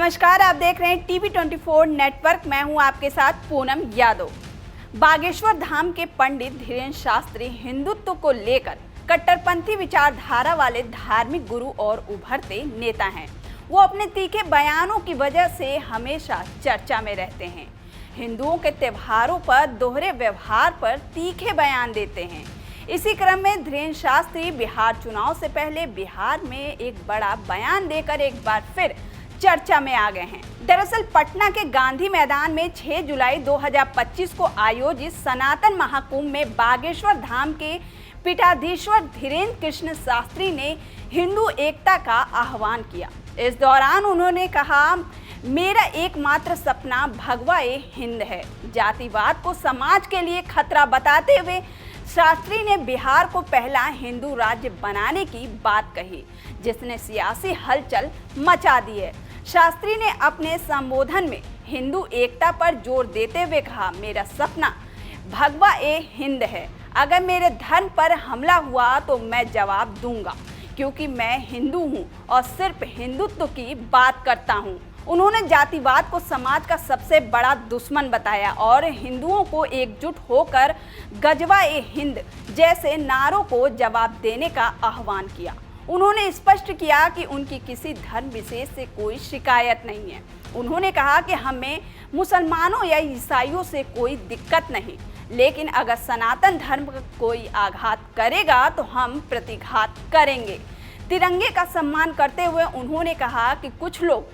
नमस्कार, आप देख रहे हैं टीवी 24 नेटवर्क। मैं हूं आपके साथ पूनम यादव। बागेश्वर धाम के पंडित धीरेन्द्र शास्त्री हिंदुत्व को लेकर कट्टरपंथी विचारधारा वाले धार्मिक गुरु और उभरते नेता हैं। वो अपने तीखे बयानों की वजह से हमेशा चर्चा में रहते हैं। हिंदुओं के त्योहारों पर दोहरे व्यवहार पर तीखे बयान देते हैं। इसी क्रम में धीरेन्द्र शास्त्री बिहार चुनाव से पहले बिहार में एक बड़ा बयान देकर एक बार फिर चर्चा में आ गए हैं। दरअसल पटना के गांधी मैदान में 6 जुलाई 2025 को आयोजित सनातन महाकुंभ में बागेश्वर धाम के पीठाधीश्वर धीरेन्द्र कृष्ण शास्त्री ने हिंदू एकता का आह्वान किया। इस दौरान उन्होंने कहा, मेरा एकमात्र सपना भगवा ए हिंद है। जातिवाद को समाज के लिए खतरा बताते हुए शास्त्री ने बिहार को पहला हिंदू राज्य बनाने की बात कही, जिसने सियासी हलचल मचा दी है। शास्त्री ने अपने संबोधन में हिंदू एकता पर जोर देते हुए कहा, मेरा सपना भगवा ए हिंद है। अगर मेरे धर्म पर हमला हुआ तो मैं जवाब दूंगा, क्योंकि मैं हिंदू हूं और सिर्फ हिंदुत्व की बात करता हूं। उन्होंने जातिवाद को समाज का सबसे बड़ा दुश्मन बताया और हिंदुओं को एकजुट होकर गजवा ए हिंद जैसे नारों को जवाब देने का आह्वान किया। उन्होंने स्पष्ट किया कि उनकी किसी धर्म विशेष से कोई शिकायत नहीं है। उन्होंने कहा कि हमें मुसलमानों या ईसाइयों से कोई दिक्कत नहीं, लेकिन अगर सनातन धर्म का कोई आघात करेगा तो हम प्रतिघात करेंगे। तिरंगे का सम्मान करते हुए उन्होंने कहा कि कुछ लोग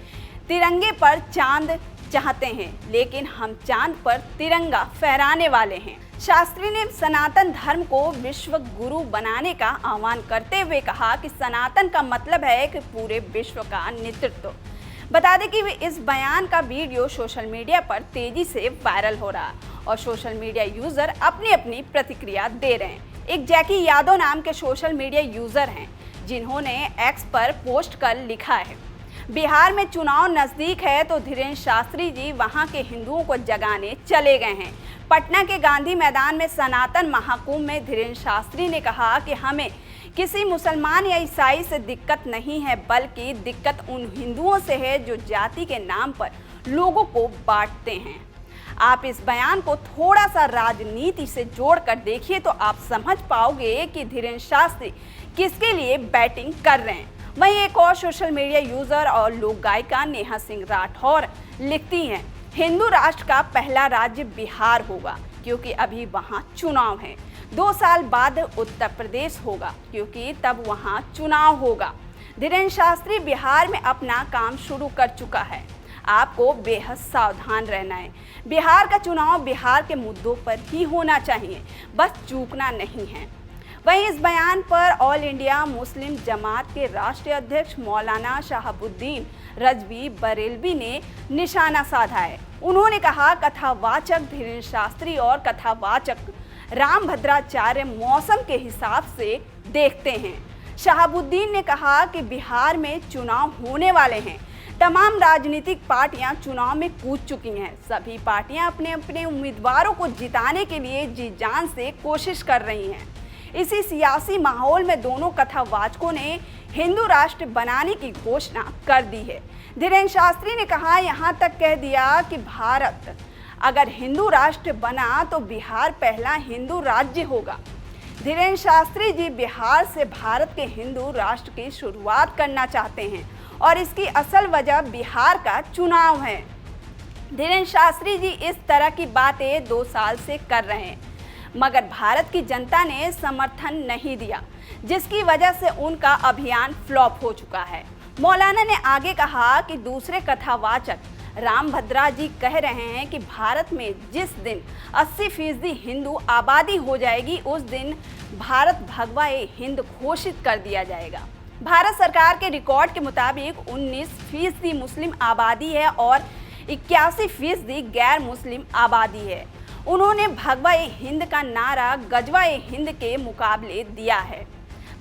तिरंगे पर चांद चाहते हैं, लेकिन हम चांद पर तिरंगा फहराने वाले हैं। शास्त्री ने सनातन धर्म को विश्व गुरु बनाने का आह्वान करते हुए कहा कि सनातन का मतलब है कि पूरे विश्व का नेतृत्व। बता दें कि इस बयान का वीडियो सोशल मीडिया पर तेजी से वायरल हो रहा है और सोशल मीडिया यूजर अपनी अपनी प्रतिक्रिया दे रहे हैं। एक जैकी यादव नाम के सोशल मीडिया यूजर हैं, जिन्होंने एक्स पर पोस्ट कर लिखा है, बिहार में चुनाव नजदीक है तो धीरेन्द्र शास्त्री जी वहां के हिंदुओं को जगाने चले गए हैं। पटना के गांधी मैदान में सनातन महाकुंभ में धीरेन्द्र शास्त्री ने कहा कि हमें किसी मुसलमान या ईसाई से दिक्कत नहीं है, बल्कि दिक्कत उन हिंदुओं से है जो जाति के नाम पर लोगों को बांटते हैं। आप इस बयान को थोड़ा सा राजनीति से जोड़कर देखिए तो आप समझ पाओगे कि धीरेन्द्र शास्त्री किसके लिए बैटिंग कर रहे हैं। वहीं एक और सोशल मीडिया यूजर और लोक गायिका नेहा सिंह राठौर लिखती हैं, हिंदू राष्ट्र का पहला राज्य बिहार होगा क्योंकि अभी वहां चुनाव है। 2 साल बाद उत्तर प्रदेश होगा क्योंकि तब वहां चुनाव होगा। धीरेन्द्र शास्त्री बिहार में अपना काम शुरू कर चुका है। आपको बेहद सावधान रहना है। बिहार का चुनाव बिहार के मुद्दों पर ही होना चाहिए, बस चूकना नहीं है। वहीं इस बयान पर ऑल इंडिया मुस्लिम जमात के राष्ट्रीय अध्यक्ष मौलाना शहाबुद्दीन रजवी बरेलवी ने निशाना साधा है। उन्होंने कहा, कथावाचक धीरेन्द्र शास्त्री और कथावाचक रामभद्राचार्य मौसम के हिसाब से देखते हैं। शहाबुद्दीन ने कहा कि बिहार में चुनाव होने वाले हैं। तमाम राजनीतिक पार्टियां चुनाव में कूद चुकी हैं। सभी पार्टियां अपने अपने उम्मीदवारों को जिताने के लिए जी जान से कोशिश कर रही हैं। इसी सियासी माहौल में दोनों कथावाचकों ने हिंदू राष्ट्र बनाने की घोषणा कर दी है। धीरेन्द्र शास्त्री ने कहा, यहाँ तक कह दिया कि भारत अगर हिंदू राष्ट्र बना तो बिहार पहला हिंदू राज्य होगा। धीरेन्द्र शास्त्री जी बिहार से भारत के हिंदू राष्ट्र की शुरुआत करना चाहते हैं और इसकी असल वजह बिहार का चुनाव है। धीरेन्द्र शास्त्री जी इस तरह की बातें 2 साल से कर रहे हैं, मगर भारत की जनता ने समर्थन नहीं दिया, जिसकी वजह से उनका अभियान फ्लॉप हो चुका है। मौलाना ने आगे कहा कि दूसरे कथावाचक रामभद्रा जी कह रहे हैं कि भारत में जिस दिन 80% हिंदू आबादी हो जाएगी उस दिन भारत भगवा ए हिंद घोषित कर दिया जाएगा। भारत सरकार के रिकॉर्ड के मुताबिक 19% मुस्लिम आबादी है और 81% गैर मुस्लिम आबादी है। उन्होंने भगवा ए हिंद का नारा गजवा ए हिंद के मुकाबले दिया है।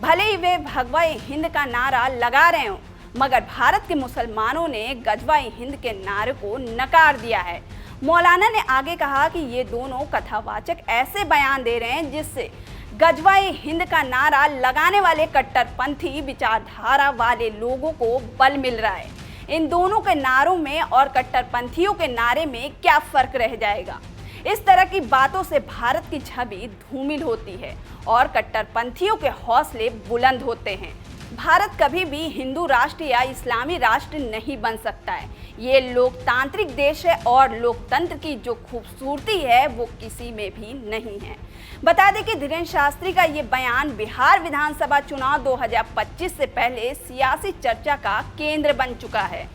भले ही वे भगवा ए हिंद का नारा लगा रहे हों, मगर भारत के मुसलमानों ने गजवा ए हिंद के नारे को नकार दिया है। मौलाना ने आगे कहा कि ये दोनों कथावाचक ऐसे बयान दे रहे हैं जिससे गजवा ए हिंद का नारा लगाने वाले कट्टरपंथी विचारधारा वाले लोगों को बल मिल रहा है। इन दोनों के नारों में और कट्टरपंथियों के नारे में क्या फर्क रह जाएगा? इस तरह की बातों से भारत की छवि धूमिल होती है और कट्टरपंथियों के हौसले बुलंद होते हैं। भारत कभी भी हिंदू राष्ट्र या इस्लामी राष्ट्र नहीं बन सकता है। ये लोकतांत्रिक देश है और लोकतंत्र की जो खूबसूरती है वो किसी में भी नहीं है। बता दें कि धीरेन्द्र शास्त्री का ये बयान बिहार विधानसभा चुनाव 2025 से पहले सियासी चर्चा का केंद्र बन चुका है।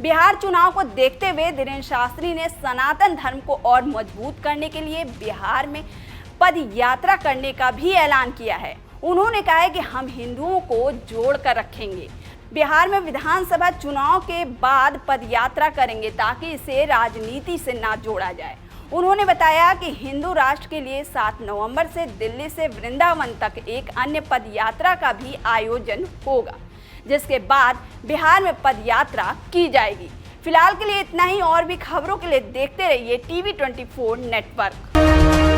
बिहार चुनाव को देखते हुए धीरेन्द्र शास्त्री ने सनातन धर्म को और मजबूत करने के लिए बिहार में पद यात्रा करने का भी ऐलान किया है। उन्होंने कहा है कि हम हिंदुओं को जोड़ कर रखेंगे। बिहार में विधानसभा चुनाव के बाद पद यात्रा करेंगे ताकि इसे राजनीति से ना जोड़ा जाए। उन्होंने बताया कि हिंदू राष्ट्र के लिए 7 नवंबर से दिल्ली से वृंदावन तक एक अन्य पद यात्रा का भी आयोजन होगा, जिसके बाद बिहार में पद यात्रा की जाएगी। फिलहाल के लिए इतना ही। और भी खबरों के लिए देखते रहिए TV24 नेटवर्क।